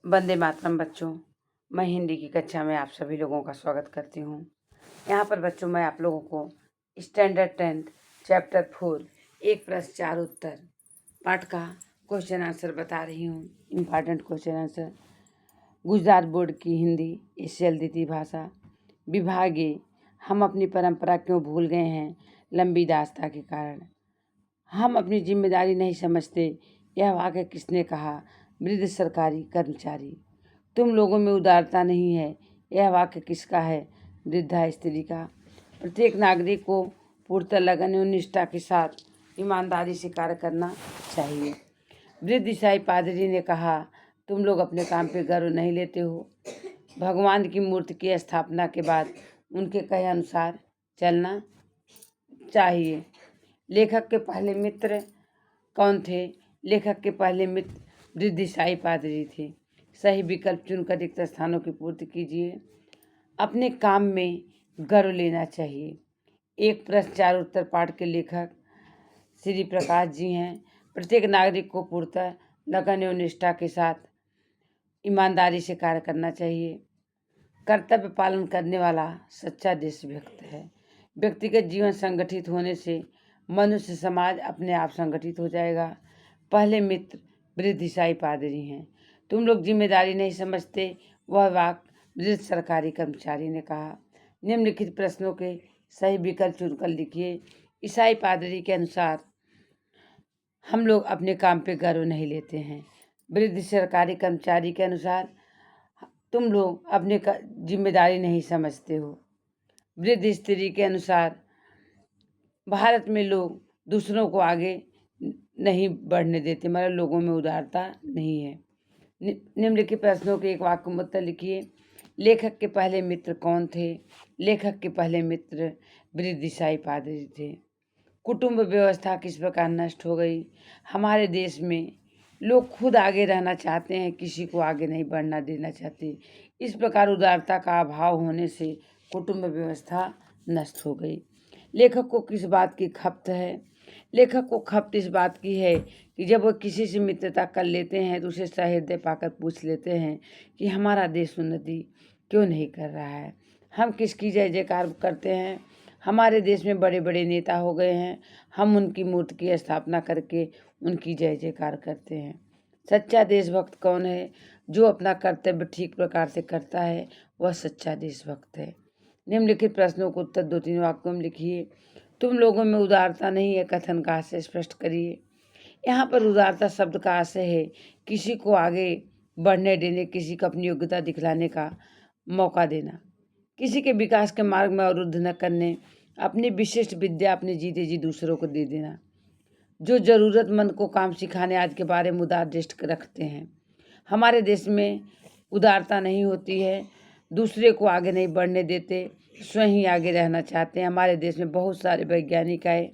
वंदे मातरम बच्चों। मैं हिंदी की कक्षा में आप सभी लोगों का स्वागत करती हूँ। यहाँ पर बच्चों मैं आप लोगों को स्टैंडर्ड 10 चैप्टर 4 एक प्रश्न 4 उत्तर पाठ का क्वेश्चन आंसर बता रही हूँ। Important question answer. Gujarat board की हिंदी एशियल द्वितीय भाषा विभाग ए। हम अपनी परंपरा क्यों भूल गए हैं? लंबी दास्ता के कारण। हम अपनी जिम्मेदारी नहीं समझते, यह वाक्य किसने कहा? वृद्ध सरकारी कर्मचारी। तुम लोगों में उदारता नहीं है, यह वाक्य किसका है? वृद्धा स्त्री का। प्रत्येक नागरिक को पूर्ण लगन और निष्ठा के साथ ईमानदारी से कार्य करना चाहिए। वृद्ध ईसाई पादरी ने कहा, तुम लोग अपने काम पे गर्व नहीं लेते हो। भगवान की मूर्ति की स्थापना के बाद उनके कहे अनुसार चलना चाहिए। लेखक के पहले मित्र कौन थे? लेखक के पहले मित्र वृद्ध ईसाई पादरी थे। सही विकल्प चुनकर रिक्त स्थानों की पूर्ति कीजिए। अपने काम में गर्व लेना चाहिए। एक प्रश्न 4 उत्तर पाठ के लेखक श्री प्रकाश जी हैं। प्रत्येक नागरिक को पूर्णतः लगन एवं निष्ठा के साथ ईमानदारी से कार्य करना चाहिए। कर्तव्य पालन करने वाला सच्चा देशभक्त है। व्यक्तिगत जीवन संगठित होने से मनुष्य समाज अपने आप संगठित हो जाएगा। पहले मित्र वृद्ध ईसाई पादरी हैं। तुम लोग जिम्मेदारी नहीं समझते, वह वाक्य वृद्ध सरकारी कर्मचारी ने कहा। निम्नलिखित प्रश्नों के सही विकल्प चुनकर लिखिए। ईसाई पादरी के अनुसार हम लोग अपने काम पे गर्व नहीं लेते हैं। वृद्ध सरकारी कर्मचारी के अनुसार तुम लोग अपने जिम्मेदारी नहीं समझते हो। वृद्ध स्त्री के अनुसार भारत में लोग दूसरों को आगे नहीं बढ़ने देते, मतलब लोगों में उदारता नहीं है। निम्नलिखित प्रश्नों के एक वाक्य में उत्तर लिखिए। लेखक के पहले मित्र कौन थे? लेखक के पहले मित्र वृद्ध ईसाई पादरी थे। कुटुंब व्यवस्था किस प्रकार नष्ट हो गई? हमारे देश में लोग खुद आगे रहना चाहते हैं, किसी को आगे नहीं बढ़ना देना चाहते। इस प्रकार उदारता का अभाव होने से कुटुंब व्यवस्था नष्ट हो गई। लेखक को किस बात की खपत है? लेखक को खपत इस बात की है कि जब वो किसी से मित्रता कर लेते हैं तो उसे सहृदय पाकर पूछ लेते हैं कि हमारा देश उन्नति क्यों नहीं कर रहा है। हम किसकी जय जयकार करते हैं? हमारे देश में बड़े बड़े नेता हो गए हैं, हम उनकी मूर्ति की स्थापना करके उनकी जय जयकार करते हैं। सच्चा देशभक्त कौन है? जो अपना कर्तव्य ठीक प्रकार से करता है, वह सच्चा देशभक्त है। निम्नलिखित प्रश्नों को उत्तर 2-3 वाक्यों में लिखिए। तुम लोगों में उदारता नहीं है, कथन का आशय स्पष्ट करिए। यहाँ पर उदारता शब्द का आशय है किसी को आगे बढ़ने देने, किसी को अपनी योग्यता दिखलाने का मौका देना, किसी के विकास के मार्ग में अवरुद्ध न करने, अपनी विशिष्ट विद्या अपने जीते जी दूसरों को दे देना। जो जरूरतमंद को काम सिखाने आदि के बारे में उदार दृष्टि रखते हैं। हमारे देश में उदारता नहीं होती है, दूसरे को आगे नहीं बढ़ने देते, स्वयं ही आगे रहना चाहते हैं। हमारे देश में बहुत सारे वैज्ञानिक आए,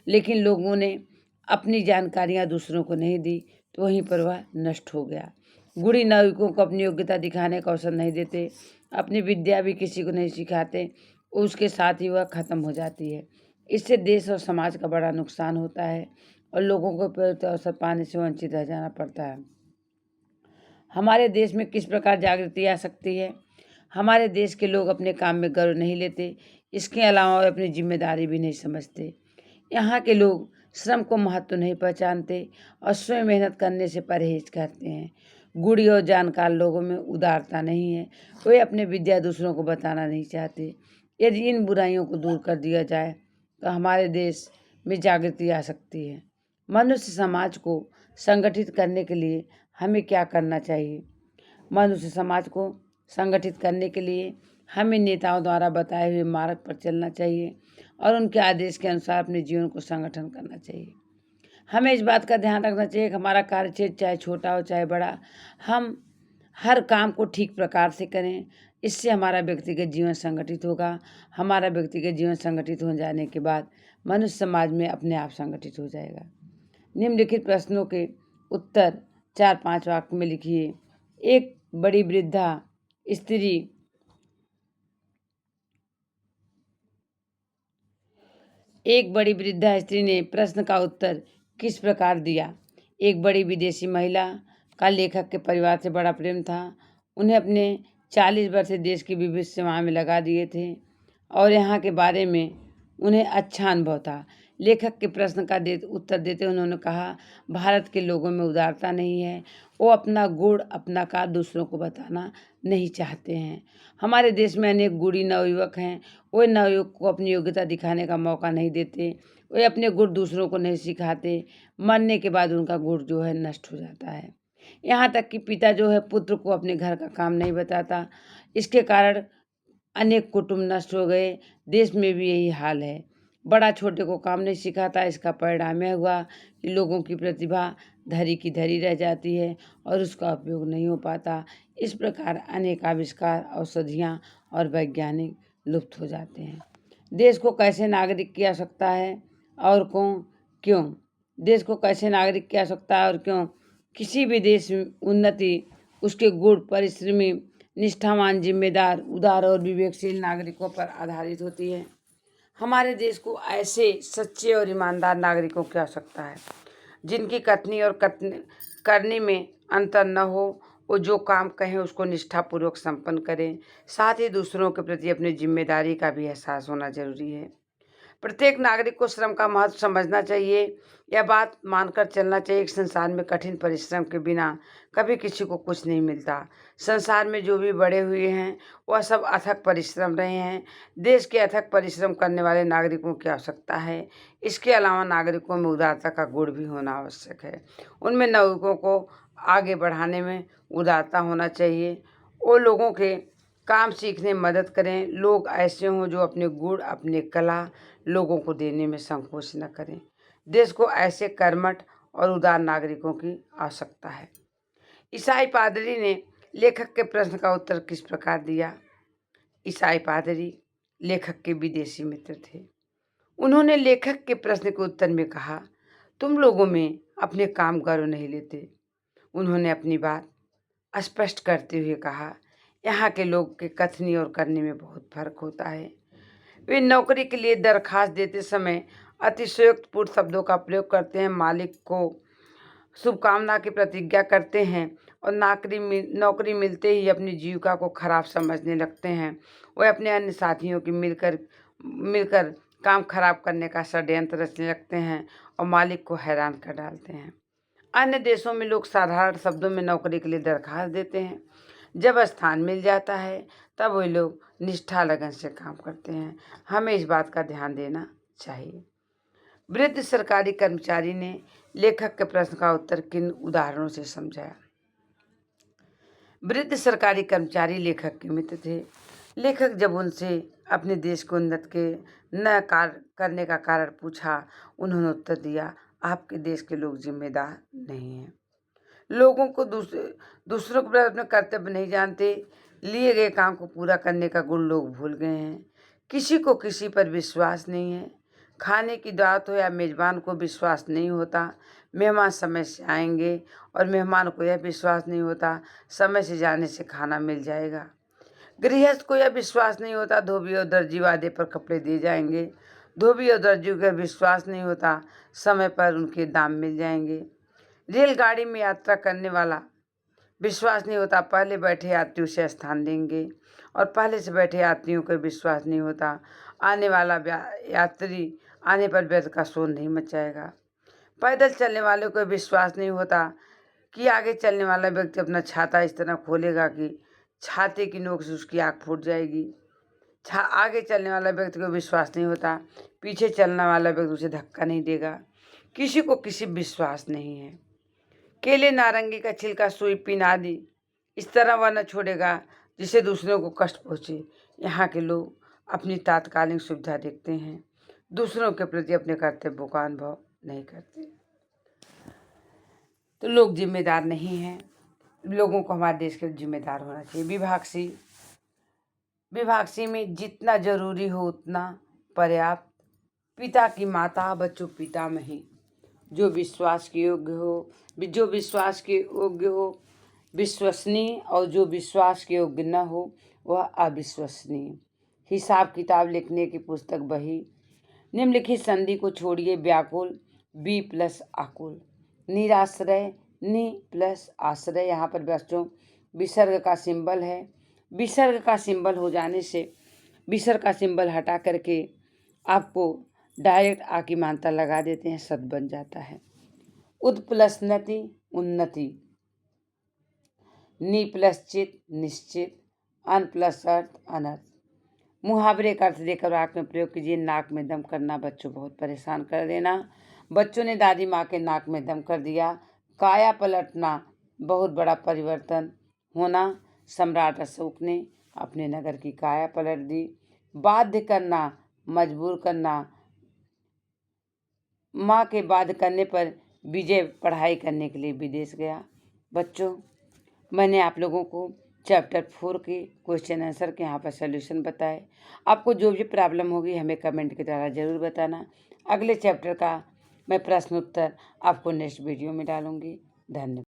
लेकिन लोगों ने अपनी जानकारियां दूसरों को नहीं दी, तो वहीं पर वह नष्ट हो गया। गुणी नाविकों को अपनी योग्यता दिखाने का अवसर नहीं देते, अपनी विद्या भी किसी को नहीं सिखाते, उसके साथ ही वह खत्म हो जाती है। इससे देश और समाज का बड़ा नुकसान होता है और लोगों को उपयुक्त अवसर पाने से वंचित रह जाना पड़ता है। हमारे देश में किस प्रकार जागृति आ सकती है? हमारे देश के लोग अपने काम में गर्व नहीं लेते, इसके अलावा वे अपनी जिम्मेदारी भी नहीं समझते। यहाँ के लोग श्रम को महत्व नहीं पहचानते और स्वयं मेहनत करने से परहेज करते हैं। गुणी और जानकार लोगों में उदारता नहीं है, वे अपने विद्या दूसरों को बताना नहीं चाहते। यदि इन बुराइयों को दूर कर दिया जाए तो हमारे देश में जागृति आ सकती है। मनुष्य समाज को संगठित करने के लिए हमें क्या करना चाहिए? मनुष्य समाज को संगठित करने के लिए हमें नेताओं द्वारा बताए हुए मार्ग पर चलना चाहिए और उनके आदेश के अनुसार अपने जीवन को संगठन करना चाहिए। हमें इस बात का ध्यान रखना चाहिए कि हमारा कार्यक्षेत्र चाहे छोटा हो चाहे बड़ा, हम हर काम को ठीक प्रकार से करें। इससे हमारा व्यक्तिगत जीवन संगठित होगा। हमारा व्यक्तिगत जीवन संगठित हो जाने के बाद मनुष्य समाज में अपने आप संगठित हो जाएगा। निम्नलिखित प्रश्नों के उत्तर 4-5 वाक्य में लिखिए। एक बड़ी वृद्धा स्त्री ने प्रश्न का उत्तर किस प्रकार दिया? एक बड़ी विदेशी महिला का लेखक के परिवार से बड़ा प्रेम था। उन्हें अपने 40 वर्ष से देश की विविध सेवाओं में लगा दिए थे और यहाँ के बारे में उन्हें अच्छा अनुभव था। लेखक के प्रश्न का उत्तर देते उन्होंने कहा, भारत के लोगों में उदारता नहीं है। वो अपना गुण, अपना कार्य दूसरों को बताना नहीं चाहते हैं। हमारे देश में अनेक गुणी नवयुवक हैं। वे नवयुवक को अपनी योग्यता दिखाने का मौका नहीं देते। वे अपने गुण दूसरों को नहीं सिखाते। मरने के बाद उनका गुण जो है नष्ट हो जाता है। यहाँ तक कि पिता जो है पुत्र को अपने घर का काम नहीं बताता। इसके कारण अनेक कुटुंब नष्ट हो गए। देश में भी यही हाल है। बड़ा छोटे को काम नहीं सिखाता। इसका परिणाम यह हुआ कि लोगों की प्रतिभा धरी की धरी रह जाती है और उसका उपयोग नहीं हो पाता। इस प्रकार अनेक आविष्कार, औषधियाँ और वैज्ञानिक लुप्त हो जाते हैं। देश को कैसे नागरिक की आवश्यकता है और क्यों? देश को कैसे नागरिक की आवश्यकता है और क्यों? किसी भी देश में उन्नति उसके गुण, परिश्रमी, निष्ठावान, जिम्मेदार, उदार और विवेकशील नागरिकों पर आधारित होती है। हमारे देश को ऐसे सच्चे और ईमानदार नागरिकों की आवश्यकता है जिनकी कथनी और करनी में अंतर न हो। वो जो काम कहें उसको निष्ठापूर्वक संपन्न करें। साथ ही दूसरों के प्रति अपनी जिम्मेदारी का भी एहसास होना जरूरी है। प्रत्येक नागरिक को श्रम का महत्व समझना चाहिए। यह बात मानकर चलना चाहिए कि संसार में कठिन परिश्रम के बिना कभी किसी को कुछ नहीं मिलता। संसार में जो भी बड़े हुए हैं वह सब अथक परिश्रम रहे हैं। देश के अथक परिश्रम करने वाले नागरिकों की आवश्यकता है। इसके अलावा नागरिकों में उदारता का गुण भी होना आवश्यक है। उनमें नागरिकों को आगे बढ़ाने में उदारता होना चाहिए। वो लोगों के काम सीखने में मदद करें। लोग ऐसे हों जो अपने गुण, अपने कला लोगों को देने में संकोच न करें। देश को ऐसे कर्मठ और उदार नागरिकों की आवश्यकता है। ईसाई पादरी ने लेखक के प्रश्न का उत्तर किस प्रकार दिया? ईसाई पादरी लेखक के विदेशी मित्र थे। उन्होंने लेखक के प्रश्न के उत्तर में कहा, तुम लोगों में अपने काम गर्व नहीं लेते। उन्होंने अपनी बात स्पष्ट करते हुए कहा, यहाँ के लोग के कथनी और करने में बहुत फर्क होता है। वे नौकरी के लिए दरखास्त देते समय अतिशयोक्तिपूर्ण शब्दों का प्रयोग करते हैं, मालिक को शुभकामना की प्रतिज्ञा करते हैं और नौकरी मिलते ही अपनी जीविका को खराब समझने लगते हैं। वे अपने अन्य साथियों की मिलकर काम खराब करने का षड्यंत्र रचने लगते हैं और मालिक को हैरान कर डालते हैं। अन्य देशों में लोग साधारण शब्दों में नौकरी के लिए दरखास्त देते हैं। जब स्थान मिल जाता है तब वे लोग निष्ठा लगन से काम करते हैं। हमें इस बात का ध्यान देना चाहिए। वृद्ध सरकारी कर्मचारी ने लेखक के प्रश्न का उत्तर किन उदाहरणों से समझाया? वृद्ध सरकारी कर्मचारी लेखक के मित्र थे। लेखक जब उनसे अपने देश को उन्नत के न कार्य करने का कारण पूछा, उन्होंने उत्तर दिया, आपके देश के लोग जिम्मेदार नहीं हैं। लोगों को दूसरों के प्रति अपने कर्तव्य नहीं जानते। लिए गए काम को पूरा करने का गुण लोग भूल गए हैं। किसी को किसी पर विश्वास नहीं है। खाने की दावत हो या मेज़बान को विश्वास नहीं होता मेहमान समय से आएंगे और मेहमान को यह विश्वास नहीं होता समय से जाने से खाना मिल जाएगा। गृहस्थ को यह विश्वास नहीं होता धोबी और दर्जी वादे पर कपड़े दे जाएंगे। धोबी और दर्जी को विश्वास नहीं होता समय पर उनके दाम मिल जाएंगे। रेलगाड़ी में यात्रा करने वाला विश्वास नहीं होता पहले बैठे यात्रियों से स्थान देंगे और पहले से बैठे यात्रियों को विश्वास नहीं होता आने वाला यात्री आने पर व्यर्थ का शोर नहीं मचाएगा। पैदल चलने वालों को विश्वास नहीं होता कि आगे चलने वाला व्यक्ति अपना छाता इस तरह खोलेगा कि छाते की नोक से उसकी आँख फूट जाएगी। आगे चलने वाला व्यक्ति को विश्वास नहीं होता पीछे चलने वाला व्यक्ति उसे धक्का नहीं देगा। किसी को किसी विश्वास नहीं है। केले, नारंगी का छिलका, सुई, पिन आदि इस तरह वह न छोड़ेगा जिससे दूसरों को कष्ट पहुँचे। यहाँ के लोग अपनी तात्कालिक सुविधा देखते हैं, दूसरों के प्रति अपने कर्तव्यों का अनुभव नहीं करते। तो लोग जिम्मेदार नहीं हैं। लोगों को हमारे देश के जिम्मेदार होना चाहिए। विभाग सी में जितना जरूरी हो उतना पर्याप्त। पिता की माता, बच्चों पितामही। जो विश्वास के योग्य हो विश्वसनीय और जो विश्वास के योग्य न हो वह अविश्वसनीय। हिसाब किताब लिखने की पुस्तक बही। निम्नलिखित संधि को छोड़िए। व्याकुल, बी प्लस आकुल। निराश्रय, नि प्लस आश्रय, यहाँ पर बच्चों विसर्ग का सिंबल है। विसर्ग का सिंबल हो जाने से विसर्ग का सिंबल हटा करके आपको डायरेक्ट आ की मात्रा लगा देते हैं, सद बन जाता है। उद प्लस नति उन्नति, नि प्लस चित निश्चित, अन प्लस अर्थ अनर्थ। मुहावरे का अर्थ देकर वाक्य में प्रयोग कीजिए। नाक में दम करना बच्चों बहुत परेशान कर देना। बच्चों ने दादी माँ के नाक में दम कर दिया। काया पलटना बहुत बड़ा परिवर्तन होना। सम्राट अशोक ने अपने नगर की काया पलट दी। बाध्य करना मजबूर करना। माँ के बाध्य करने पर विजय पढ़ाई करने के लिए विदेश गया। बच्चों, मैंने आप लोगों को चैप्टर 4 के क्वेश्चन आंसर के यहाँ पर सॉल्यूशन बताए। आपको जो भी प्रॉब्लम होगी हमें कमेंट के द्वारा ज़रूर बताना। अगले चैप्टर का मैं प्रश्न उत्तर आपको नेक्स्ट वीडियो में डालूंगी। धन्यवाद।